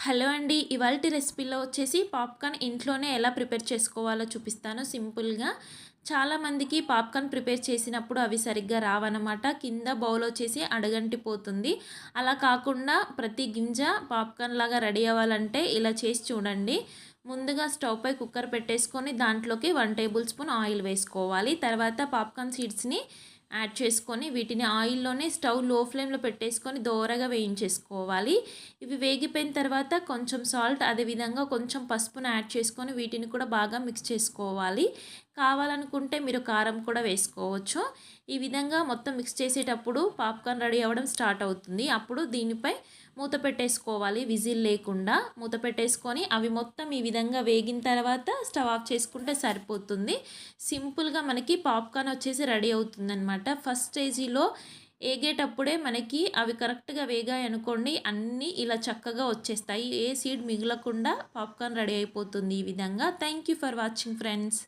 Hello అండి. ఇవాల్టి రెసిపీలో వచ్చేసి పాప్‌కార్న్ ఇంట్లోనే ఎలా ప్రిపేర్ చేసుకోవాలో చూపిస్తాను సింపుల్‌గా. చాలామందికి పాప్‌కార్న్ ప్రిపేర్ చేసినప్పుడు అవి సరిగ్గా రావన్నమాట. కింద బౌల్ వచ్చేసి అడుగంటిపోతుంది. అలా కాకుండా ప్రతి గింజ పాప్‌కార్న్ లాగా రెడీ అవ్వాలంటే ఇలా చేసి చూడండి. ముందుగా స్టవ్ పై కుక్కర్ పెట్టేసుకొని దాంట్లోకి 1 టేబుల్ స్పూన్ ఆయిల్ వేసుకోవాలి. తర్వాత పాప్‌కార్న్ సీడ్స్‌ని యాడ్ చేసుకొని వీటిని ఆయిల్లోనే స్టవ్ లో ఫ్లేమ్లో పెట్టేసుకొని దోరగా వేయించేసుకోవాలి. ఇవి వేగిపోయిన తర్వాత కొంచెం సాల్ట్ అదేవిధంగా కొంచెం పసుపును యాడ్ చేసుకొని వీటిని కూడా బాగా మిక్స్ చేసుకోవాలి. కావాలనుకుంటే మీరు కారం కూడా వేసుకోవచ్చు. ఈ విధంగా మొత్తం మిక్స్ చేసేటప్పుడు పాప్‌కార్న్ రెడీ అవ్వడం స్టార్ట్ అవుతుంది. అప్పుడు దీనిపై మూత పెట్టేసుకోవాలి, విజిల్ లేకుండా మూత పెట్టేసుకొని అవి మొత్తం ఈ విధంగా వేగిన తర్వాత స్టవ్ ఆఫ్ చేసుకుంటే సరిపోతుంది. సింపుల్గా మనకి పాప్‌కార్న్ వచ్చేసి రెడీ అవుతుందన్నమాట. ఫస్ట్ స్టేజీలో ఏగేటప్పుడే మనకి అవి కరెక్ట్గా వేగాయి అనుకోండి, అన్నీ ఇలా చక్కగా వచ్చేస్తాయి. ఏ సీడ్ మిగలకుండా పాప్‌కార్న్ రెడీ అయిపోతుంది ఈ విధంగా. Thank you for watching friends.